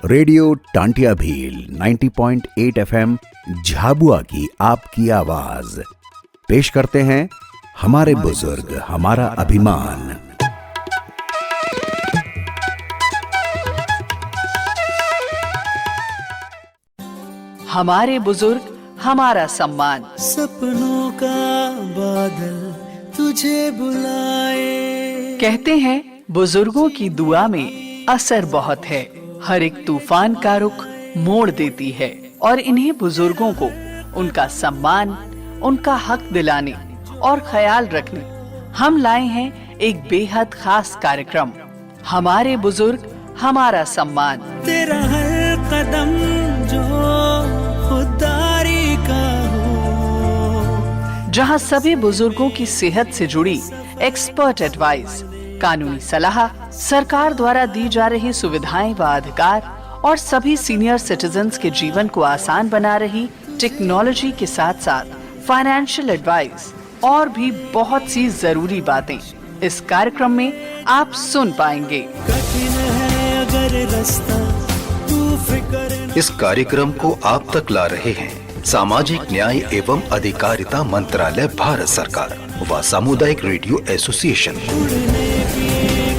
Radio Tantia Bhil 90.8 FM Jhabua की आपकी आवाज पेश करते हैं हमारे बुजुर्ग हमारा अभिमान। हमारे बुजुर्ग हमारा सम्मान। सपनों का बादल तुझे बुलाए। कहते हैं बुजुर्गों की दुआ में असर बहुत है, हर एक तूफान का रुख मोड़ देती है। और इन्हीं बुजुर्गों को उनका सम्मान, उनका हक दिलाने और ख्याल रखने हम लाए हैं एक बेहद खास कार्यक्रम, हमारे बुजुर्ग हमारा सम्मान। तेरा हर कदम जो खुदारी का हो, जहां सभी बुजुर्गों की सेहत से जुड़ी एक्सपर्ट एडवाइस, कानूनी सलाह, सरकार द्वारा दी जा रही सुविधाएं व अधिकार और सभी सीनियर सिटीजन्स के जीवन को आसान बना रही टेक्नोलॉजी के साथ साथ फाइनेंशियल एडवाइस और भी बहुत सी जरूरी बातें इस कार्यक्रम में आप सुन पाएंगे। कठिन है अगर रास्ता, तू फिक्र न। इस कार्यक्रम को आप तक ला रहे हैं सामाजिक न्याय एवं अधिकारिता मंत्रालय, भारत सरकार व सामुदायिक रेडियो एसोसिएशन। उड़ने की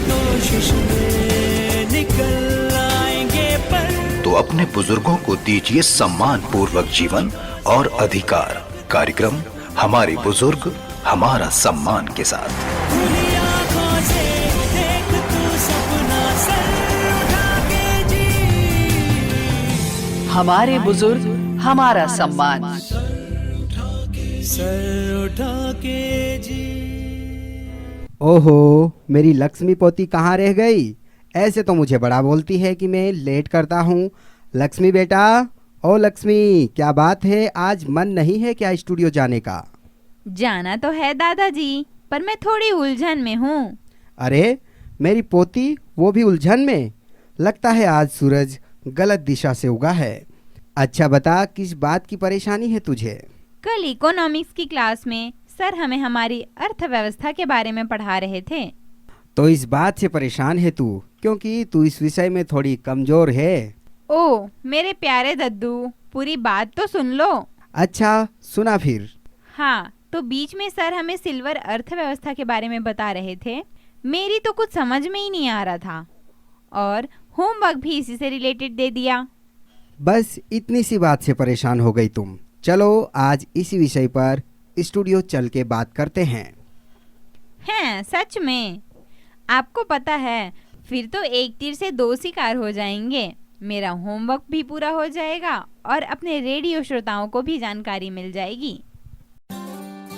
कोशिश में निकल आएंगे पर तो अपने बुजुर्गों को दीजिए सम्मान पूर्वक जीवन और अधिकार। कार्यक्रम हमारे बुजुर्ग हमारा सम्मान के साथ। खुली आंखों से देख तू सपना, सर उठा के जी। हमारे बुजुर्ग हमारा सम्मान। सर उठा के जी। ओहो, मेरी लक्ष्मी पोती कहाँ रह गई? ऐसे तो मुझे बड़ा बोलती है कि मैं लेट करता हूँ। लक्ष्मी बेटा, ओ लक्ष्मी, क्या बात है, आज मन नहीं है क्या स्टूडियो जाने का? जाना तो है दादाजी, पर मैं थोड़ी उलझन में हूँ। अरे मेरी पोती, वो भी उलझन में? लगता है आज सूरज गलत दिशा से उगा है। अच्छा बता, किस बात की परेशानी है तुझे? कल इकोनॉमिक्स की क्लास में सर हमें हमारी अर्थव्यवस्था के बारे में पढ़ा रहे थे। तो इस बात से परेशान है तू, क्योंकि तू इस विषय में थोड़ी कमजोर है। ओ मेरे प्यारे दद्दू, पूरी बात तो सुन लो। अच्छा सुना फिर। हाँ, तो बीच में सर हमें सिल्वर अर्थव्यवस्था के बारे में बता रहे थे। मेरी तो कुछ समझ में ही नहीं आ रहा था और होमवर्क भी इसी से रिलेटेड दे दिया। बस इतनी सी बात से परेशान हो गई तुम। चलो आज इसी विषय पर स्टूडियो चल के बात करते हैं। हैं, सच में? आपको पता है, फिर तो एक तीर से दो शिकार हो जाएंगे। मेरा होमवर्क भी पूरा हो जाएगा और अपने रेडियो श्रोताओं को भी जानकारी मिल जाएगी।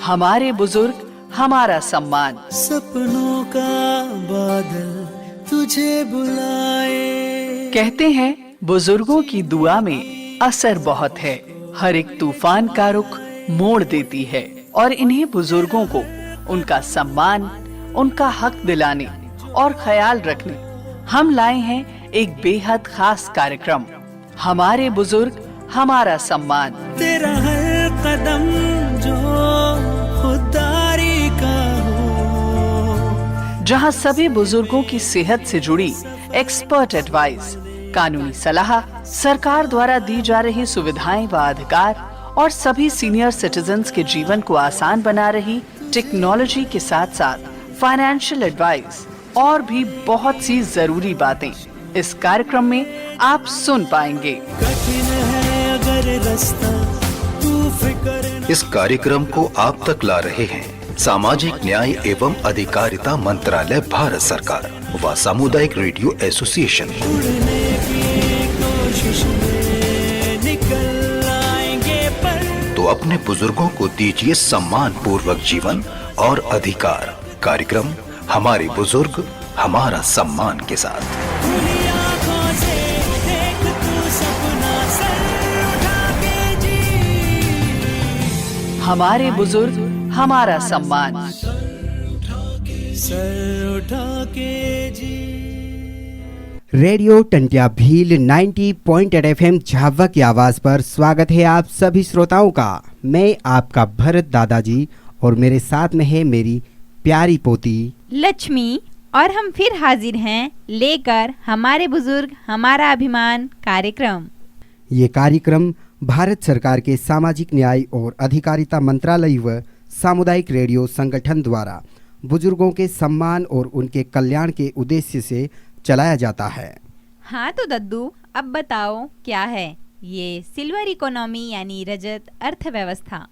हमारे बुजुर्ग हमारा सम्मान। सपनों का बादल तुझे बुलाए। कहते हैं बुजुर्गों की दुआ में असर बहुत है, हर एक तूफान का रुख मोड़ देती है। और इन्हीं बुजुर्गों को उनका सम्मान, उनका हक दिलाने और ख्याल रखने हम लाए हैं एक बेहद खास कार्यक्रम, हमारे बुजुर्ग हमारा सम्मान। तेरा हर कदम जो खुदारी का हो, जहां सभी बुजुर्गों की सेहत से जुड़ी एक्सपर्ट एडवाइस, कानूनी सलाह, सरकार द्वारा दी जा रही सुविधाएं व अधिकार और सभी सीनियर सिटीजन्स के जीवन को आसान बना रही टेक्नोलॉजी के साथ साथ फाइनेंशियल एडवाइस और भी बहुत सी जरूरी बातें इस कार्यक्रम में आप सुन पाएंगे। कठिन है अगर रास्ता, तू फिक्र न। इस कार्यक्रम को आप तक ला रहे हैं सामाजिक न्याय एवं अधिकारिता मंत्रालय, भारत सरकार व सामुदायिक रेडियो एसोसिएशन। उड़ने की कोशिश में निकल आएंगे पर तो अपने बुजुर्गों को दीजिए सम्मान पूर्वक जीवन और अधिकार। कार्यक्रम हमारे बुजुर्ग हमारा सम्मान के साथ। खुली आंखों से देख तू सपना, सर उठा के जी। हमारे बुजुर्ग हमारा सम्मान। सर उठा के जी। रेडियो टंटिया भील 90.8 FM झाबुआ की आवाज पर स्वागत है आप सभी श्रोताओं का। मैं आपका भरत दादाजी और मेरे साथ में है मेरी प्यारी पोती लक्ष्मी। और हम फिर हाजिर हैं लेकर हमारे बुजुर्ग हमारा अभिमान कार्यक्रम। ये कार्यक्रम भारत सरकार के सामाजिक न्याय और अधिकारिता मंत्रालय व सामुदायिक रेडियो संगठन द्वारा बुजुर्गों के सम्मान और उनके कल्याण के उद्देश्य से चलाया जाता है। हाँ तो दद्दू, अब बताओ क्या है ये सिल्वर इकोनॉमी यानी रजत अर्थव्यवस्था?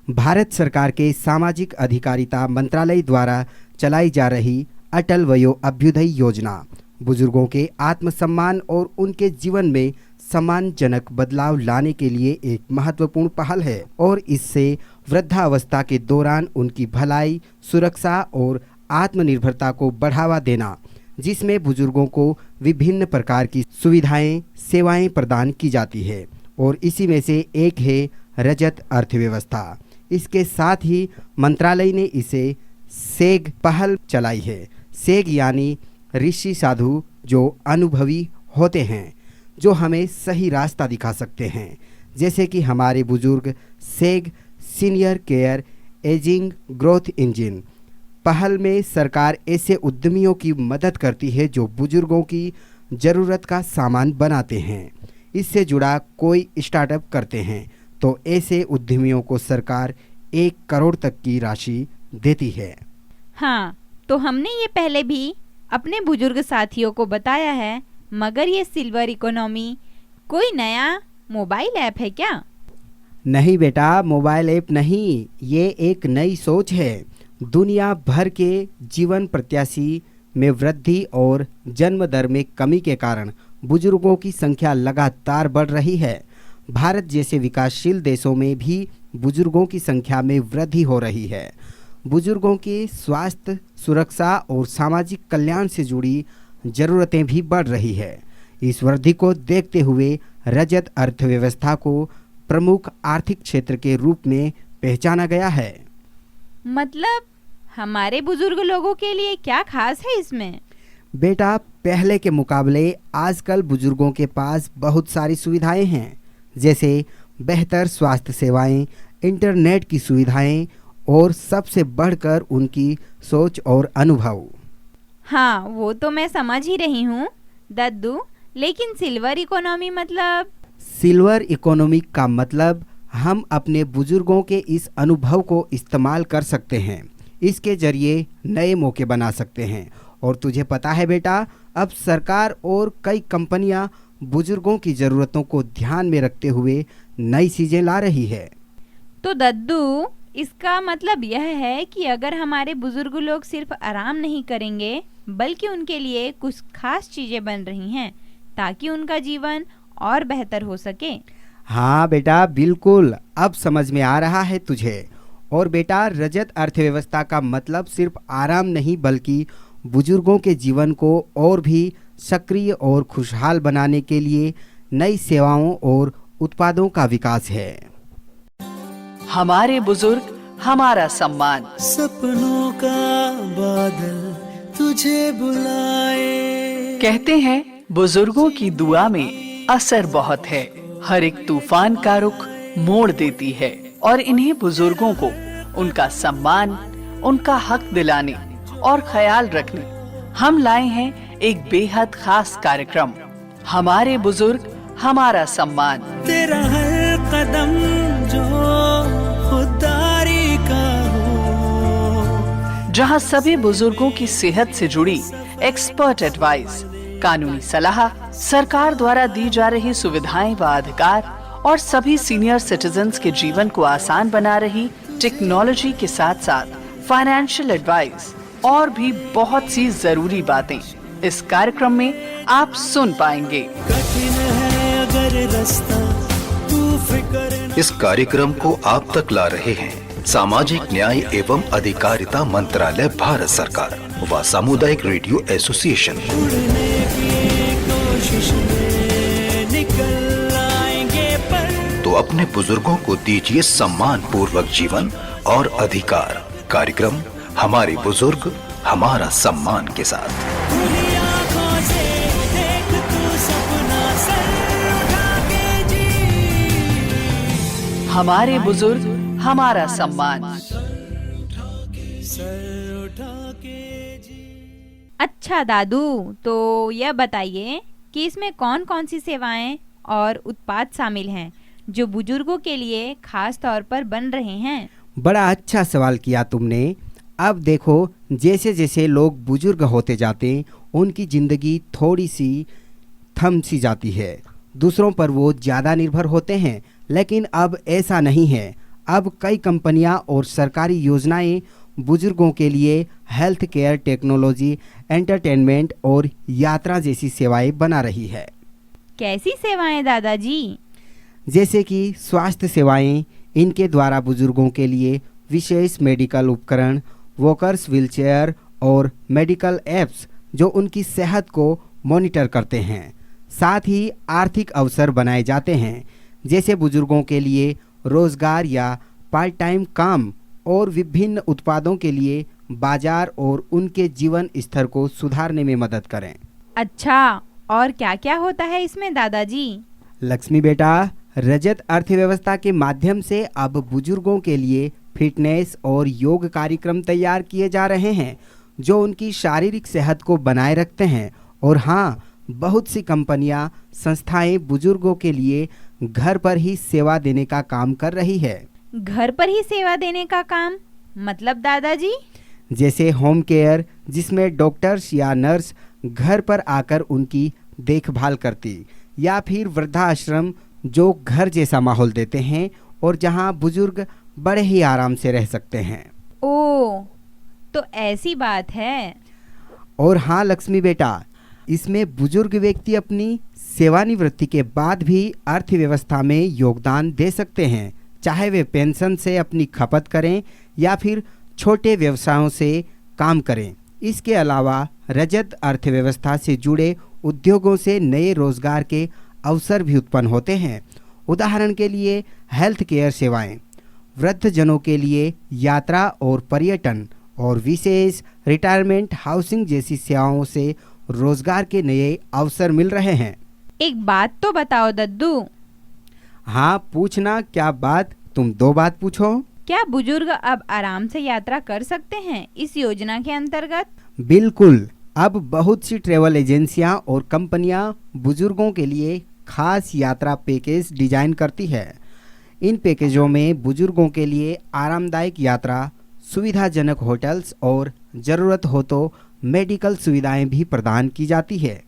भारत सरकार के सामाजिक अधिकारिता मंत्रालय द्वारा चलाई जा रही अटल वयो अभ्युदय योजना बुजुर्गों के आत्मसम्मान और उनके जीवन में सम्मानजनक बदलाव लाने के लिए एक महत्वपूर्ण पहल है और इससे वृद्धावस्था के दौरान उनकी भलाई, सुरक्षा और आत्मनिर्भरता को बढ़ावा देना, जिसमें बुजुर्गों को विभिन्न प्रकार की सुविधाएं, सेवाएं प्रदान की जाती है और इसी में से एक है रजत अर्थव्यवस्था। इसके साथ ही मंत्रालय ने इसे सेग पहल चलाई है। सेग यानी ऋषि साधु जो अनुभवी होते हैं, जो हमें सही रास्ता दिखा सकते हैं, जैसे कि हमारे बुजुर्ग सेग senior care ageing growth engine पहल में सरकार ऐसे उद्यमियों की मदद करती है जो बुजुर्गों की ज़रूरत का सामान बनाते हैं। इससे जुड़ा कोई स्टार्टअप करते हैं तो ऐसे उद्यमियों को सरकार 1 करोड़ तक की राशि देती है। हाँ, तो हमने ये पहले भी अपने बुजुर्ग साथियों को बताया है, मगर ये सिल्वर इकोनॉमी कोई नया मोबाइल ऐप है क्या? नहीं बेटा, मोबाइल ऐप नहीं, ये एक नई सोच है। दुनिया भर के जीवन प्रत्याशी में वृद्धि और जन्म दर में कमी के कारण बुजुर्गों की संख्या लगातार बढ़ रही है। भारत जैसे विकासशील देशों में भी बुजुर्गों की संख्या में वृद्धि हो रही है। बुजुर्गों के स्वास्थ्य, सुरक्षा और सामाजिक कल्याण से जुड़ी ज़रूरतें भी बढ़ रही है। इस वृद्धि को देखते हुए रजत अर्थव्यवस्था को प्रमुख आर्थिक क्षेत्र के रूप में पहचाना गया है। मतलब हमारे बुजुर्ग लोगों के लिए क्या खास है इसमें? बेटा, पहले के मुकाबले आजकल बुजुर्गों के पास बहुत सारी सुविधाएं हैं, जैसे बेहतर स्वास्थ्य सेवाएं, इंटरनेट की सुविधाएं और सबसे बढ़कर उनकी सोच और अनुभव। हाँ, वो तो मैं समझ ही रही हूँ दद्दू, लेकिन सिल्वर इकोनॉमी मतलब? सिल्वर इकोनॉमी का मतलब हम अपने बुजुर्गों के इस अनुभव को इस्तेमाल कर सकते हैं, इसके जरिए नए मौके बना सकते हैं। और तुझे पता है बेटा, अब सरकार और कई कंपनियां बुजुर्गों की ज़रूरतों को ध्यान में रखते हुए नई चीज़ें ला रही है। तो दद्दू, इसका मतलब यह है कि अगर हमारे बुजुर्ग लोग सिर्फ आराम नहीं करेंगे, बल्कि उनके लिए कुछ खास चीज़ें बन रही हैं ताकि उनका जीवन और बेहतर हो सके। हाँ बेटा, बिल्कुल, अब समझ में आ रहा है तुझे। और बेटा, रजत अर्थव्यवस्था का मतलब सिर्फ आराम नहीं, बल्कि बुजुर्गों के जीवन को और भी सक्रिय और खुशहाल बनाने के लिए नई सेवाओं और उत्पादों का विकास है। हमारे बुजुर्ग हमारा सम्मान। सपनों का बादल तुझे बुलाए। कहते हैं बुजुर्गों की दुआ में असर बहुत है, हर एक तूफान का रुख मोड़ देती है। और इन्हीं बुजुर्गों को उनका सम्मान, उनका हक दिलाने और ख्याल रखने हम लाए हैं एक बेहद खास कार्यक्रम, हमारे बुजुर्ग हमारा सम्मान। तेरा हर कदम जो खुदारी का हो, जहां सभी बुजुर्गों की सेहत से जुड़ी एक्सपर्ट एडवाइस, कानूनी सलाह, सरकार द्वारा दी जा रही सुविधाएं व अधिकार और सभी सीनियर सिटीजन्स के जीवन को आसान बना रही टेक्नोलॉजी के साथ साथ फाइनेंशियल एडवाइस और भी बहुत सी जरूरी बातें इस कार्यक्रम में आप सुन पाएंगे। कठिन है अगर रास्ता, तू फिक्र न। इस कार्यक्रम को आप तक ला रहे हैं सामाजिक न्याय एवं अधिकारिता मंत्रालय, भारत सरकार व सामुदायिक रेडियो एसोसिएशन। उड़ने की कोशिश में निकल आएंगे पर। तो अपने बुजुर्गों को दीजिए सम्मान पूर्वक जीवन और अधिकार। कार्यक्रम हमारे बुजुर्ग हमारा सम्मान के साथ। खुली आँखों से देख तू सपना, सर उठा के जी। हमारे बुजुर्ग हमारा सम्मान। सर उठा के जी। अच्छा दादू, तो यह बताइए कि इसमें कौन कौन सी सेवाएं और उत्पाद शामिल हैं जो बुजुर्गों के लिए खास तौर पर बन रहे हैं। बड़ा अच्छा सवाल किया तुमने। अब देखो, जैसे जैसे लोग बुजुर्ग होते जाते उनकी ज़िंदगी थोड़ी सी थम सी जाती है, दूसरों पर वो ज़्यादा निर्भर होते हैं। लेकिन अब ऐसा नहीं है। अब कई कंपनियां और सरकारी योजनाएं बुजुर्गों के लिए हेल्थ केयर, टेक्नोलॉजी, एंटरटेनमेंट और यात्रा जैसी सेवाएं बना रही है। कैसी सेवाएं दादाजी? जैसे कि स्वास्थ्य सेवाएं, इनके द्वारा बुजुर्गों के लिए विशेष मेडिकल उपकरण, वॉकर्स, व्हीलचेयर और मेडिकल ऐप्स जो उनकी सेहत को मॉनिटर करते हैं। साथ ही आर्थिक अवसर बनाए जाते हैं, जैसे बुजुर्गों के लिए रोजगार या पार्ट टाइम काम और विभिन्न उत्पादों के लिए बाजार और उनके जीवन स्तर को सुधारने में मदद करें। अच्छा, और क्या क्या होता है इसमें दादाजी? लक्ष्मी बेटा, रजत अर्थव्यवस्था के माध्यम से अब बुजुर्गों के लिए फिटनेस और योग कार्यक्रम तैयार किए जा रहे हैं जो उनकी शारीरिक सेहत को बनाए रखते हैं। और हाँ, बहुत सी कंपनियां, संस्थाएं बुजुर्गों के लिए घर पर ही सेवा देने का काम कर रही है। घर पर ही सेवा देने का काम मतलब दादाजी? जैसे होम केयर, जिसमें डॉक्टर्स या नर्स घर पर आकर उनकी देखभाल करती, या फिर वृद्धाश्रम जो घर जैसा माहौल देते हैं और जहां बुजुर्ग बड़े ही आराम से रह सकते हैं। ओह, तो ऐसी बात है। और हाँ लक्ष्मी बेटा, इसमें बुजुर्ग व्यक्ति अपनी सेवानिवृत्ति के बाद भी अर्थव्यवस्था में योगदान दे सकते हैं, चाहे वे पेंशन से अपनी खपत करें या फिर छोटे व्यवसायों से काम करें। इसके अलावा रजत अर्थव्यवस्था से जुड़े उद्योगों से नए रोजगार के अवसर भी उत्पन्न होते हैं। उदाहरण के लिए हेल्थ केयर सेवाएं, वृद्धजनों के लिए यात्रा और पर्यटन, और विशेष रिटायरमेंट हाउसिंग जैसी सेवाओं से रोजगार के नए अवसर मिल रहे हैं। एक बात तो बताओ दद्दू। हाँ पूछना, क्या बात? तुम दो बात पूछो। क्या बुजुर्ग अब आराम से यात्रा कर सकते हैं इस योजना के अंतर्गत? बिल्कुल। अब बहुत सी ट्रैवल एजेंसियां और कंपनियां बुजुर्गों के लिए खास यात्रा पैकेज डिजाइन करती है। इन पैकेजों में बुजुर्गों के लिए आरामदायक यात्रा, सुविधाजनक होटल्स और ज़रूरत हो तो मेडिकल सुविधाएं भी प्रदान की जाती है।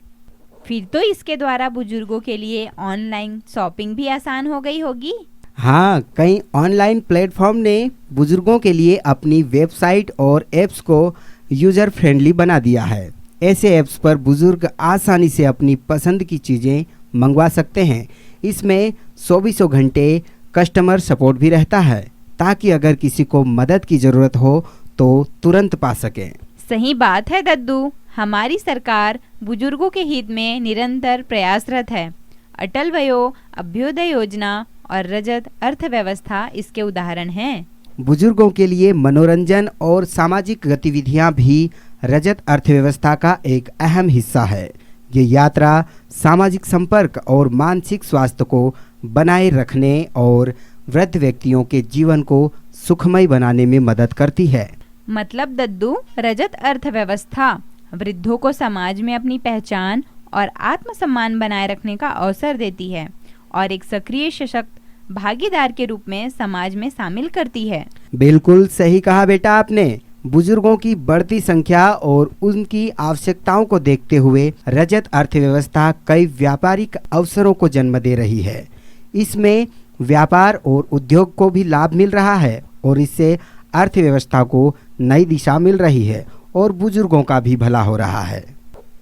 फिर तो इसके द्वारा बुजुर्गों के लिए ऑनलाइन शॉपिंग भी आसान हो गई होगी। हाँ, कई ऑनलाइन प्लेटफॉर्म ने बुजुर्गों के लिए अपनी वेबसाइट और ऐप्स को यूज़र फ्रेंडली बना दिया है। ऐसे ऐप्स पर बुजुर्ग आसानी से अपनी पसंद की चीज़ें मंगवा सकते हैं। इसमें 24 घंटे कस्टमर सपोर्ट भी रहता है, ताकि अगर किसी को मदद की ज़रूरत हो तो तुरंत पा सकें। सही बात है दद्दू, हमारी सरकार बुजुर्गों के हित में निरंतर प्रयासरत है। अटल वयो अभ्युदय योजना और रजत अर्थव्यवस्था इसके उदाहरण हैं। बुजुर्गों के लिए मनोरंजन और सामाजिक गतिविधियां भी रजत अर्थव्यवस्था का एक अहम हिस्सा है। ये यात्रा सामाजिक संपर्क और मानसिक स्वास्थ्य को बनाए रखने और वृद्ध व्यक्तियों के जीवन को सुखमय बनाने में मदद करती है। मतलब दद्दू, रजत अर्थव्यवस्था वृद्धों को समाज में अपनी पहचान और आत्मसम्मान बनाए रखने का अवसर देती है और एक सक्रिय सशक्त भागीदार के रूप में समाज में शामिल करती है। बिल्कुल सही कहा बेटा आपने। बुजुर्गों की बढ़ती संख्या और उनकी आवश्यकताओं को देखते हुए रजत अर्थव्यवस्था कई व्यापारिक अवसरों को जन्म दे रही है। इसमें व्यापार और उद्योग को भी लाभ मिल रहा है और इससे अर्थव्यवस्था को नई दिशा मिल रही है और बुजुर्गों का भी भला हो रहा है।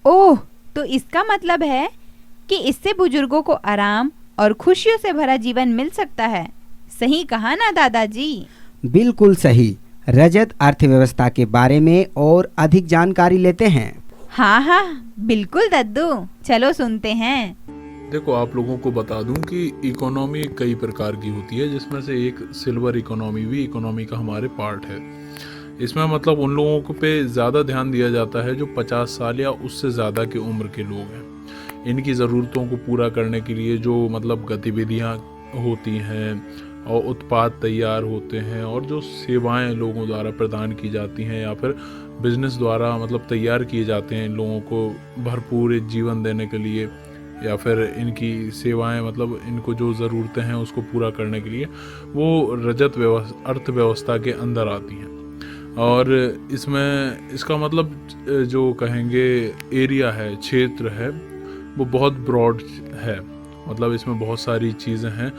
ओह, तो इसका मतलब है कि इससे बुजुर्गों को आराम और खुशियों से भरा जीवन मिल सकता है। सही कहा ना दादाजी? बिल्कुल सही। रजत अर्थव्यवस्था के बारे में और अधिक जानकारी लेते हैं। हाँ हाँ बिल्कुल दद्दू, चलो सुनते हैं। देखो, आप लोगों को बता दूं कि इकोनॉमी कई प्रकार की होती है, जिसमें से एक सिल्वर इकोनॉमी भी इकोनॉमी का हमारे पार्ट है। इसमें मतलब उन लोगों को पे ज़्यादा ध्यान दिया जाता है जो 50 साल या उससे ज़्यादा की उम्र के लोग हैं। इनकी ज़रूरतों को पूरा करने के लिए जो मतलब गतिविधियाँ होती हैं और उत्पाद तैयार होते हैं और जो सेवाएं लोगों द्वारा प्रदान की जाती हैं या फिर बिजनेस द्वारा मतलब तैयार किए जाते हैं इन लोगों को भरपूर एक जीवन देने के लिए, या फिर इनकी सेवाएं मतलब इनको जो ज़रूरतें हैं उसको पूरा करने के लिए, वो रजत अर्थव्यवस्था के अंदर आती हैं। और इसमें इसका मतलब जो कहेंगे एरिया है, क्षेत्र है, वो बहुत ब्रॉड है। मतलब इसमें बहुत सारी चीज़ें हैं,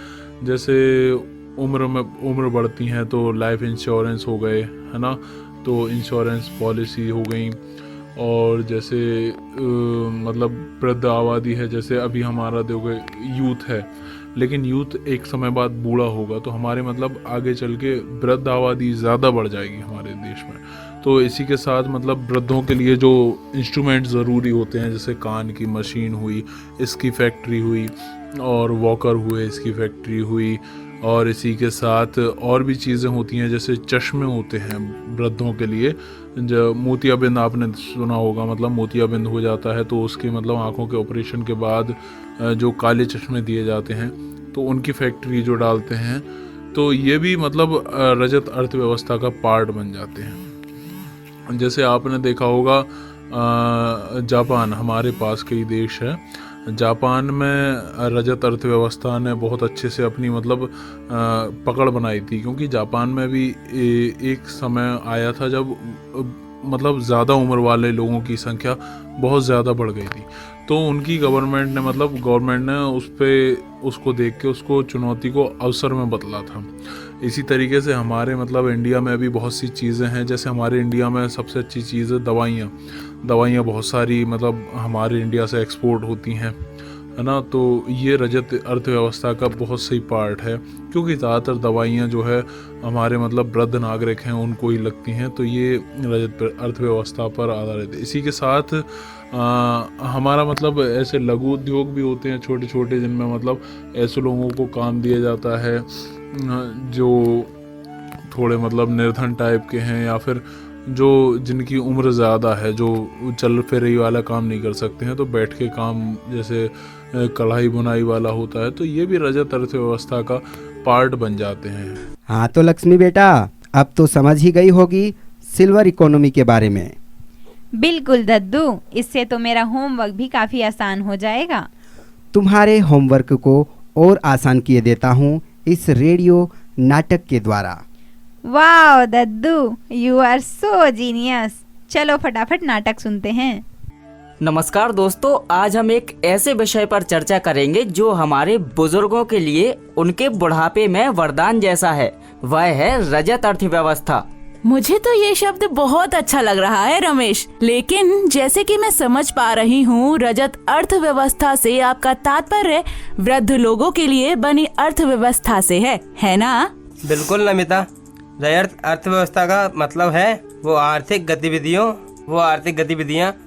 जैसे उम्र बढ़ती हैं तो लाइफ इंश्योरेंस हो गए, है ना, तो इंश्योरेंस पॉलिसी हो गई। और जैसे मतलब वृद्ध आबादी है, जैसे अभी हमारा देखो यूथ है, लेकिन यूथ एक समय बाद बूढ़ा होगा तो हमारे मतलब आगे चल के वृद्ध आबादी ज़्यादा बढ़ जाएगी हमारे देश में। तो इसी के साथ मतलब वृद्धों के लिए जो इंस्ट्रूमेंट ज़रूरी होते हैं, जैसे कान की मशीन हुई, इसकी फैक्ट्री हुई, और वॉकर हुए, इसकी फैक्ट्री हुई, और इसी के साथ और भी चीज़ें होती हैं, जैसे चश्मे होते हैं वृद्धों के लिए। जो मोतियाबिंद आपने सुना होगा, मतलब मोतियाबिंद हो जाता है तो उसके मतलब आँखों के ऑपरेशन के बाद जो काले चश्मे दिए जाते हैं तो उनकी फैक्ट्री जो डालते हैं, तो ये भी मतलब रजत अर्थव्यवस्था का पार्ट बन जाते हैं। जैसे आपने देखा होगा जापान, हमारे पास कई देश है, जापान में रजत अर्थव्यवस्था ने बहुत अच्छे से अपनी मतलब पकड़ बनाई थी, क्योंकि जापान में भी एक समय आया था जब मतलब ज़्यादा उम्र वाले लोगों की संख्या बहुत ज़्यादा बढ़ गई थी। तो उनकी गवर्नमेंट ने उसको देख के उसको चुनौती को अवसर में बदला था। इसी तरीके से हमारे मतलब इंडिया में भी बहुत सी चीज़ें हैं, जैसे हमारे इंडिया में सबसे अच्छी चीज़ है दवाइयाँ बहुत सारी मतलब हमारे इंडिया से एक्सपोर्ट होती हैं, है ना। तो ये रजत अर्थव्यवस्था का बहुत सही पार्ट है, क्योंकि ज़्यादातर दवाइयाँ जो है हमारे मतलब वृद्ध नागरिक हैं उनको ही लगती हैं, तो ये रजत अर्थव्यवस्था पर आधारित है। इसी के साथ हमारा मतलब ऐसे लघु उद्योग भी होते हैं छोटे छोटे, जिनमें मतलब ऐसे लोगों को काम दिया जाता है जो थोड़े मतलब निर्धन टाइप के हैं, या फिर जो जिनकी उम्र ज़्यादा है, जो चल फिर वाला काम नहीं कर सकते हैं, तो बैठ के काम जैसे कढ़ाई बुनाई वाला होता है, तो ये भी रजत अर्थव्यवस्था का पार्ट बन जाते हैं। हाँ तो लक्ष्मी बेटा, अब तो समझ ही गई होगी सिल्वर इकोनॉमी के बारे में। बिल्कुल दद्दू, इससे तो मेरा होमवर्क भी काफ़ी आसान हो जाएगा। तुम्हारे होमवर्क को और आसान किए देता हूँ इस रेडियो नाटक के द्वारा। वाह दद्दू, यू आर सो जीनियस। चलो फटाफट नाटक सुनते हैं। नमस्कार दोस्तों, आज हम एक ऐसे विषय पर चर्चा करेंगे जो हमारे बुजुर्गों के लिए उनके बुढ़ापे में वरदान जैसा है। वह है रजत अर्थव्यवस्था। मुझे तो ये शब्द बहुत अच्छा लग रहा है रमेश, लेकिन जैसे कि मैं समझ पा रही हूँ, रजत अर्थव्यवस्था से आपका तात्पर्य वृद्ध लोगों के लिए बनी अर्थव्यवस्था से है ना? बिल्कुल नमिता, रजत अर्थव्यवस्था का मतलब है वो आर्थिक गतिविधियाँ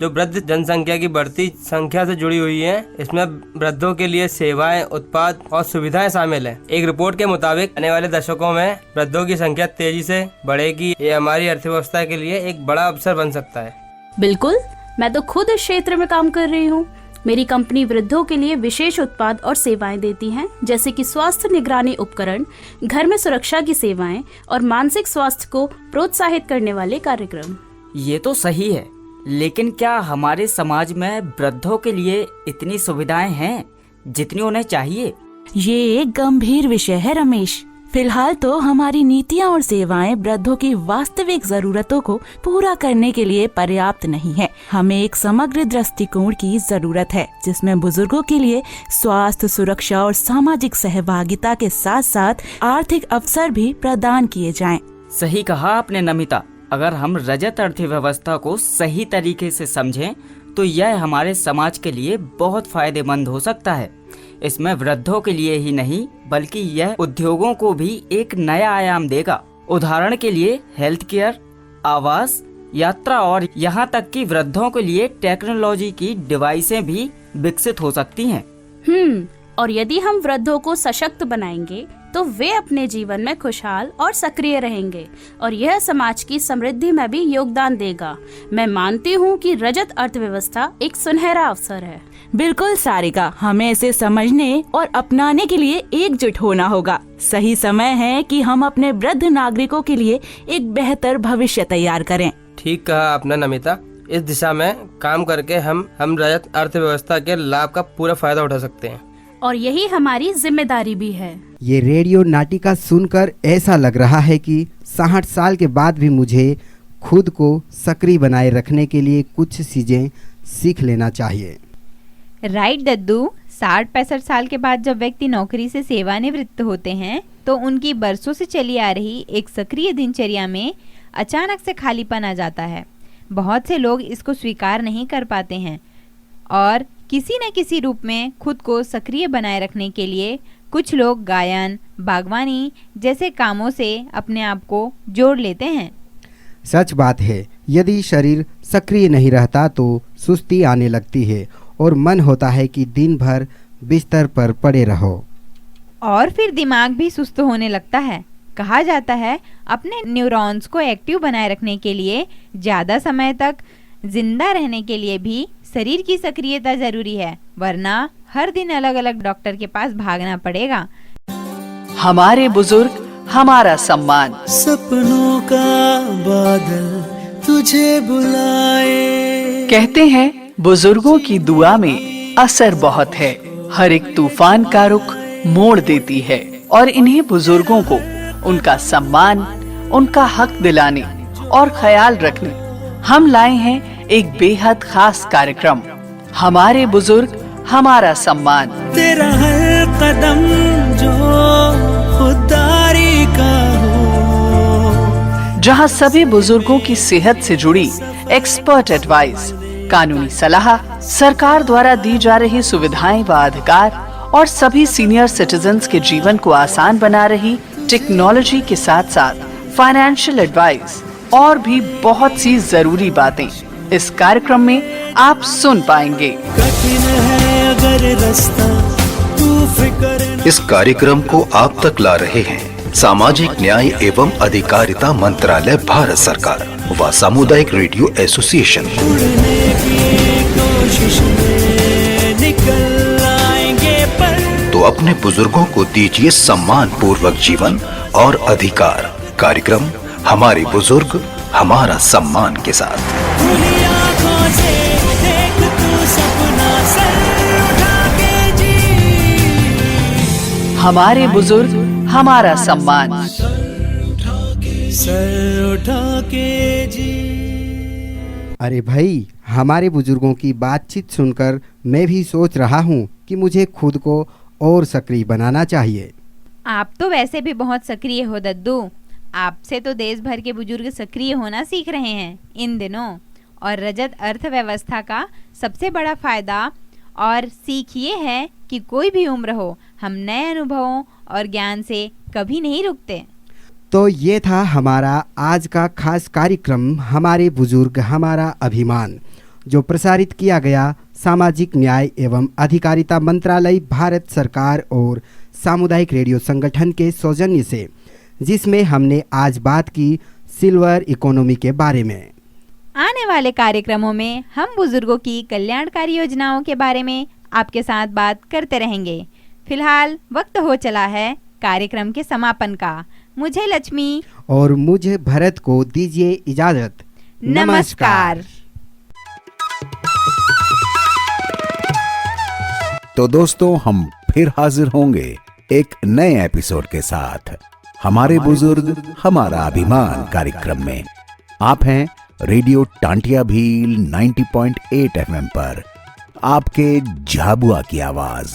जो वृद्ध जनसंख्या की बढ़ती संख्या से जुड़ी हुई हैं। इसमें वृद्धों के लिए सेवाएं, उत्पाद और सुविधाएं शामिल हैं। एक रिपोर्ट के मुताबिक आने वाले दशकों में वृद्धों की संख्या तेजी से बढ़ेगी। ये हमारी अर्थव्यवस्था के लिए एक बड़ा अवसर बन सकता है। बिल्कुल, मैं तो खुद इस क्षेत्र में काम कर रही हूँ। मेरी कंपनी वृद्धों के लिए विशेष उत्पाद और सेवाएं देती हैं, जैसे कि स्वास्थ्य निगरानी उपकरण, घर में सुरक्षा की सेवाएं और मानसिक स्वास्थ्य को प्रोत्साहित करने वाले कार्यक्रम। ये तो सही है, लेकिन क्या हमारे समाज में वृद्धों के लिए इतनी सुविधाएं हैं जितनी उन्हें चाहिए? ये एक गंभीर विषय है रमेश। फिलहाल तो हमारी नीतियाँ और सेवाएं वृद्धों की वास्तविक जरूरतों को पूरा करने के लिए पर्याप्त नहीं है। हमें एक समग्र दृष्टिकोण की जरूरत है, जिसमें बुजुर्गों के लिए स्वास्थ्य, सुरक्षा और सामाजिक सहभागिता के साथ साथ आर्थिक अवसर भी प्रदान किए जाएं। सही कहा आपने नमिता। अगर हम रजत अर्थव्यवस्था को सही तरीके से समझें तो यह हमारे समाज के लिए बहुत फायदेमंद हो सकता है। इसमें वृद्धों के लिए ही नहीं बल्कि यह उद्योगों को भी एक नया आयाम देगा। उदाहरण के लिए हेल्थ केयर, आवास, यात्रा और यहाँ तक कि वृद्धों के लिए टेक्नोलॉजी की डिवाइसें भी विकसित हो सकती हैं। और यदि हम वृद्धों को सशक्त बनाएंगे तो वे अपने जीवन में खुशहाल और सक्रिय रहेंगे और यह समाज की समृद्धि में भी योगदान देगा। मैं मानती हूँ कि रजत अर्थव्यवस्था एक सुनहरा अवसर है। बिल्कुल सारिका, हमें इसे समझने और अपनाने के लिए एकजुट होना होगा। सही समय है कि हम अपने वृद्ध नागरिकों के लिए एक बेहतर भविष्य तैयार करें। ठीक कहा आपने नमिता। इस दिशा में काम करके हम रजत अर्थव्यवस्था के लाभ का पूरा फायदा उठा सकते हैं और यही हमारी जिम्मेदारी भी है। ये रेडियो नाटिका सुनकर ऐसा लग रहा है कि 60 साल के बाद भी मुझे खुद को सक्रिय बनाए रखने के लिए कुछ चीजें सीख लेना चाहिए। राइट दद्दू, 60-65 साल के बाद जब व्यक्ति नौकरी से सेवानिवृत्त होते हैं तो उनकी बरसों से चली आ रही एक सक्रिय दिनचर्या में अचानक से खालीपन आ जाता है। बहुत से लोग इसको स्वीकार नहीं कर पाते हैं और किसी न किसी रूप में खुद को सक्रिय बनाए रखने के लिए कुछ लोग गायन, बागवानी जैसे कामों से अपने आप को जोड़ लेते हैं। सच बात है, यदि शरीर सक्रिय नहीं रहता तो सुस्ती आने लगती है और मन होता है कि दिन भर बिस्तर पर पड़े रहो और फिर दिमाग भी सुस्त होने लगता है। कहा जाता है अपने न्यूरॉन्स को एक्टिव बनाए रखने के लिए ज़्यादा समय तक जिंदा रहने के लिए भी शरीर की सक्रियता जरूरी है, वरना हर दिन अलग अलग डॉक्टर के पास भागना पड़ेगा। हमारे बुजुर्ग हमारा सम्मान। सपनों का बादल तुझे बुलाए। कहते हैं बुजुर्गों की दुआ में असर बहुत है। हर एक तूफान का रुख मोड़ देती है और इन्हीं बुजुर्गों को उनका सम्मान, उनका हक दिलाने और ख्याल रखने हम लाए हैं एक बेहद खास कार्यक्रम, हमारे बुजुर्ग हमारा सम्मान। तेरा हर कदम जो खुददारी का हो, जहां सभी बुजुर्गों की सेहत से जुड़ी एक्सपर्ट एडवाइस, कानूनी सलाह, सरकार द्वारा दी जा रही सुविधाएं व अधिकार और सभी सीनियर सिटीजन्स के जीवन को आसान बना रही टेक्नोलॉजी के साथ साथ फाइनेंशियल एडवाइस और भी बहुत सी जरूरी बातें इस कार्यक्रम में आप सुन पाएंगे। कठिन है अगर रास्ता, तू फिक्र न। इस कार्यक्रम को आप तक ला रहे हैं सामाजिक न्याय एवं अधिकारिता मंत्रालय, भारत सरकार व सामुदायिक रेडियो एसोसिएशन। उड़ने की कोशिश में निकल आएंगे पर तो अपने बुजुर्गों को दीजिए सम्मान पूर्वक जीवन और अधिकार। कार्यक्रम हमारे बुजुर्ग हमारा सम्मान के साथ। खुली आंखों से देख तू सपना सर उठा के जी। हमारे बुजुर्ग हमारा सम्मान। सर उठा के जी। अरे भाई, हमारे बुजुर्गों की बातचीत सुनकर मैं भी सोच रहा हूँ कि मुझे खुद को और सक्रिय बनाना चाहिए। आप तो वैसे भी बहुत सक्रिय हो दद्दू। आपसे तो देश भर के बुजुर्ग सक्रिय होना सीख रहे हैं इन दिनों। और रजत अर्थव्यवस्था का सबसे बड़ा फायदा और सीख ये है कि कोई भी उम्र हो, हम नए अनुभवों और ज्ञान से कभी नहीं रुकते। तो ये था हमारा आज का खास कार्यक्रम, हमारे बुजुर्ग हमारा अभिमान, जो प्रसारित किया गया सामाजिक न्याय एवं अधिकारिता मंत्रालय, भारत सरकार और सामुदायिक रेडियो संगठन के सौजन्य से, जिसमें हमने आज बात की सिल्वर इकोनॉमी के बारे में। आने वाले कार्यक्रमों में हम बुजुर्गों की कल्याणकारी योजनाओं के बारे में आपके साथ बात करते रहेंगे। फिलहाल वक्त हो चला है कार्यक्रम के समापन का। मुझे लक्ष्मी और मुझे भरत को दीजिए इजाजत। नमस्कार। तो दोस्तों, हम फिर हाजिर होंगे एक नए एपिसोड के साथ हमारे बुजुर्ग हमारा अभिमान कार्यक्रम में। आप हैं रेडियो टांटिया भील 90.8 FM पर, आपके झाबुआ की आवाज।